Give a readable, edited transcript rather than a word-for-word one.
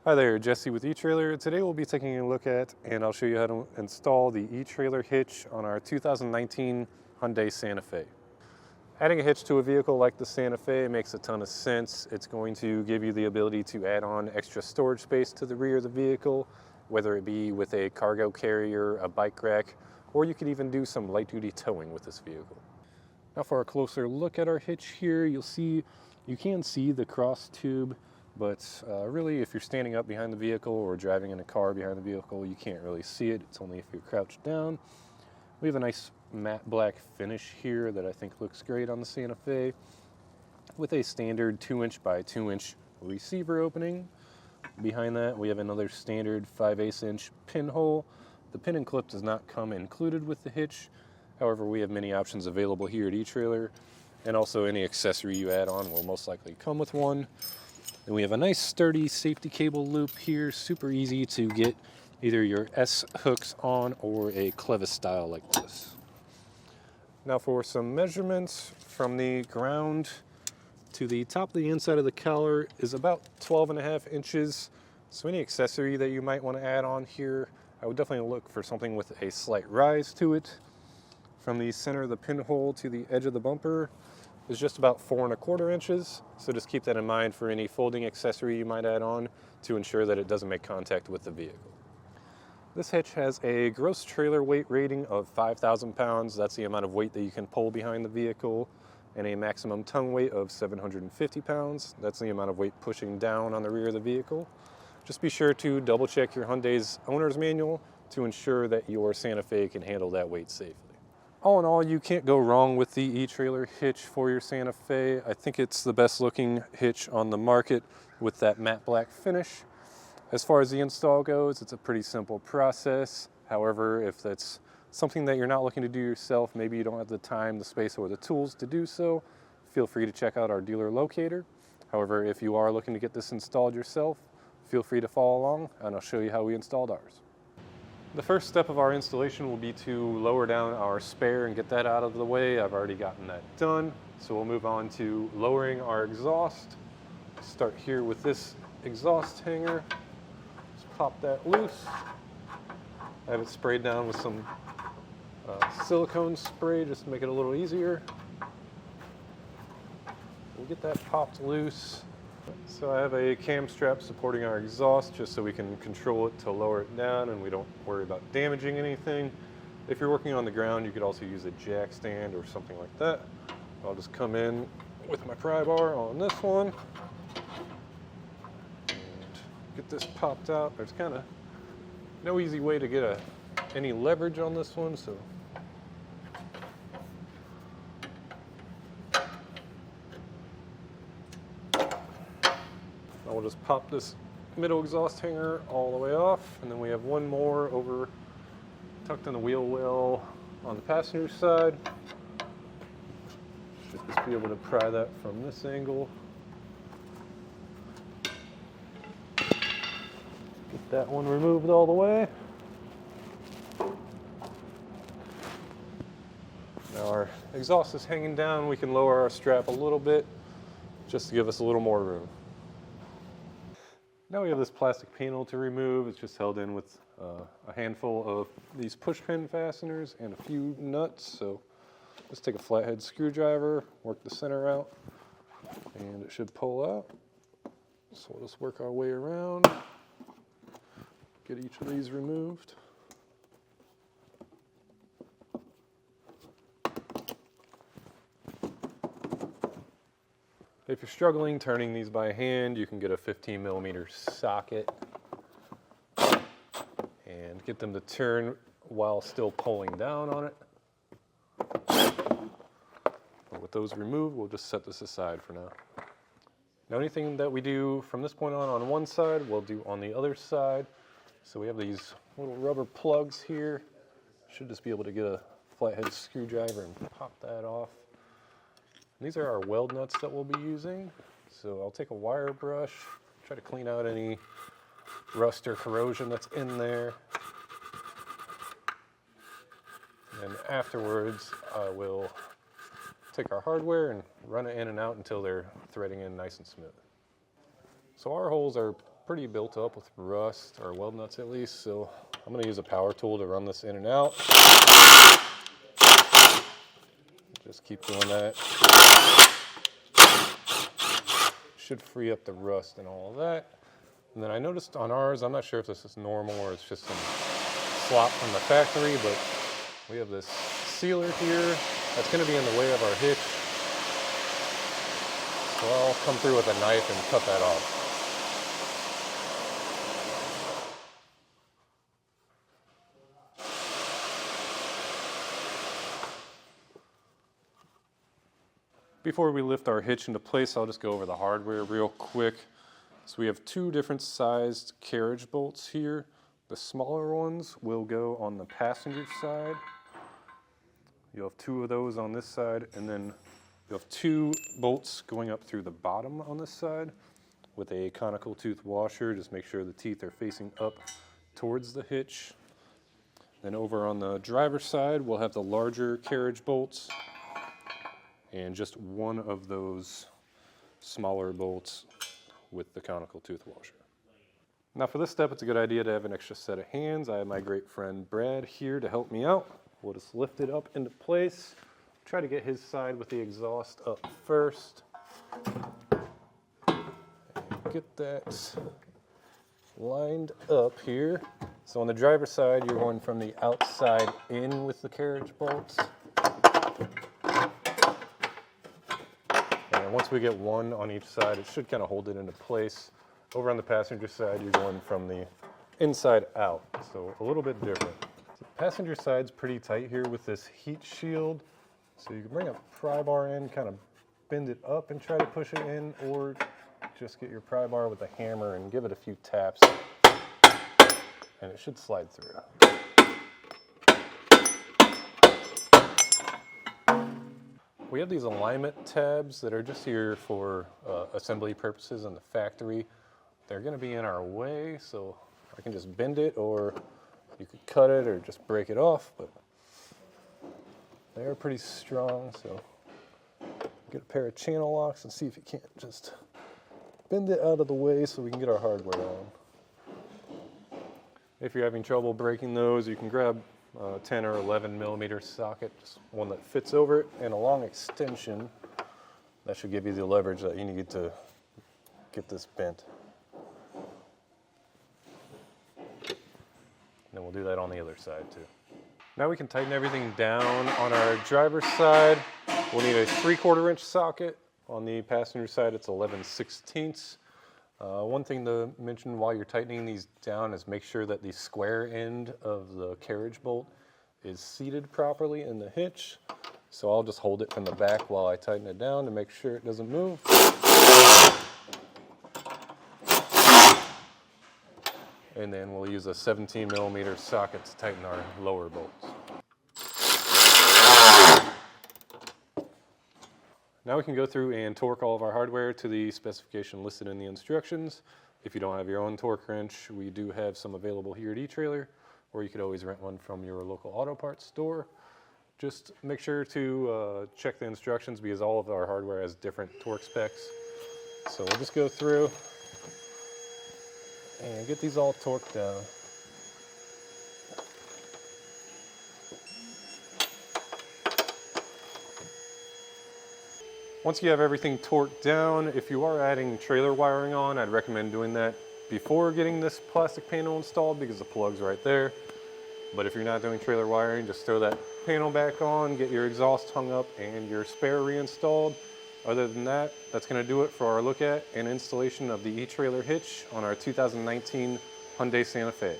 Hi there, Jesse with eTrailer. Today we'll be taking a look at, and I'll show you how to install the eTrailer hitch on our 2019 Hyundai Santa Fe. Adding a hitch to a vehicle like the Santa Fe makes a ton of sense. It's going to give you the ability to add on extra storage space to the rear of the vehicle, whether it be with a cargo carrier, a bike rack, or you could even do some light-duty towing with this vehicle. Now for a closer look at our hitch here, you can see the cross tube. But really, if you're standing up behind the vehicle or driving in a car behind the vehicle, you can't really see it. It's only if you're crouched down. We have a nice matte black finish here that I think looks great on the Santa Fe with a standard 2" by 2" receiver opening. Behind that, we have another standard 5/8" pinhole. The pin and clip does not come included with the hitch. However, we have many options available here at eTrailer, and also any accessory you add on will most likely come with one. And we have a nice sturdy safety cable loop here, super easy to get either your S hooks on or a clevis style like this. Now for some measurements, from the ground to the top of the inside of the collar is about 12.5 inches. So any accessory that you might want to add on here, I would definitely look for something with a slight rise to it. From the center of the pinhole to the edge of the bumper is just about 4¼ inches. So just keep that in mind for any folding accessory you might add on to ensure that it doesn't make contact with the vehicle. This hitch has a gross trailer weight rating of 5,000 pounds. That's the amount of weight that you can pull behind the vehicle, and a maximum tongue weight of 750 pounds. That's the amount of weight pushing down on the rear of the vehicle. Just be sure to double check your Hyundai's owner's manual to ensure that your Santa Fe can handle that weight safely. All in all, you can't go wrong with the eTrailer hitch for your Santa Fe. I think it's the best looking hitch on the market with that matte black finish. As far as the install goes, it's a pretty simple process. However, if that's something that you're not looking to do yourself, maybe you don't have the time, the space, or the tools to do so, feel free to check out our dealer locator. However, if you are looking to get this installed yourself, feel free to follow along and I'll show you how we installed ours. The first step of our installation will be to lower down our spare and get that out of the way. I've already gotten that done. So we'll move on to lowering our exhaust. Start here with this exhaust hanger. Just pop that loose. I have it sprayed down with some silicone spray just to make it a little easier. We'll get that popped loose. So I have a cam strap supporting our exhaust just so we can control it to lower it down and we don't worry about damaging anything. If you're working on the ground, you could also use a jack stand or something like that. I'll just come in with my pry bar on this one and get this popped out. There's kind of no easy way to get any leverage on this one, so we'll just pop this middle exhaust hanger all the way off, and then we have one more over tucked in the wheel well on the passenger side. Should just be able to pry that from this angle. Get that one removed all the way. Now our exhaust is hanging down. We can lower our strap a little bit just to give us a little more room. Now we have this plastic panel to remove. It's just held in with a handful of these push pin fasteners and a few nuts. So just take a flathead screwdriver, work the center out, and it should pull out. So we'll just work our way around, get each of these removed. If you're struggling turning these by hand, you can get a 15mm socket and get them to turn while still pulling down on it. But with those removed, we'll just set this aside for now. Now anything that we do from this point on one side, we'll do on the other side. So we have these little rubber plugs here. Should just be able to get a flathead screwdriver and pop that off. These are our weld nuts that we'll be using. So I'll take a wire brush, try to clean out any rust or corrosion that's in there. And afterwards, I will take our hardware and run it in and out until they're threading in nice and smooth. So our holes are pretty built up with rust, or weld nuts at least, so I'm going to use a power tool to run this in and out. Just keep doing that. Should free up the rust and all of that. And then I noticed on ours, I'm not sure if this is normal or it's just some slop from the factory, but we have this sealer here that's going to be in the way of our hitch. So I'll come through with a knife and cut that off. Before we lift our hitch into place, I'll just go over the hardware real quick. So we have two different sized carriage bolts here. The smaller ones will go on the passenger side. You'll have two of those on this side, and then you'll have two bolts going up through the bottom on this side with a conical tooth washer. Just make sure the teeth are facing up towards the hitch. Then over on the driver's side, we'll have the larger carriage bolts and just one of those smaller bolts with the conical tooth washer. Now for this step, it's a good idea to have an extra set of hands. I have my great friend Brad here to help me out. We'll just lift it up into place. Try to get his side with the exhaust up first. And get that lined up here. So on the driver's side, you're going from the outside in with the carriage bolts. And once we get one on each side, it should kind of hold it into place. Over on the passenger side, you're going from the inside out, so a little bit different. The passenger side's pretty tight here with this heat shield. So you can bring a pry bar in, kind of bend it up and try to push it in, or just get your pry bar with a hammer and give it a few taps, and it should slide through. We have these alignment tabs that are just here for assembly purposes in the factory. They're going to be in our way, so I can just bend it, or you could cut it or just break it off, but they are pretty strong, so get a pair of channel locks and see if you can't just bend it out of the way so we can get our hardware on. If you're having trouble breaking those, you can grab a 10 or 11 millimeter socket, just one that fits over it, and a long extension. That should give you the leverage that you need to get this bent. And we'll do that on the other side too. Now we can tighten everything down. On our driver's side, we'll need a 3/4 inch socket. On the passenger side, it's 11/16. One thing to mention while you're tightening these down is make sure that the square end of the carriage bolt is seated properly in the hitch. So I'll just hold it from the back while I tighten it down to make sure it doesn't move. And then we'll use a 17 millimeter socket to tighten our lower bolts. Now we can go through and torque all of our hardware to the specification listed in the instructions. If you don't have your own torque wrench, we do have some available here at eTrailer, or you could always rent one from your local auto parts store. Just make sure to check the instructions because all of our hardware has different torque specs. So we'll just go through and get these all torqued down. Once you have everything torqued down, if you are adding trailer wiring on, I'd recommend doing that before getting this plastic panel installed because the plug's right there. But if you're not doing trailer wiring, just throw that panel back on, get your exhaust hung up and your spare reinstalled. Other than that, that's going to do it for our look at and installation of the eTrailer hitch on our 2019 Hyundai Santa Fe.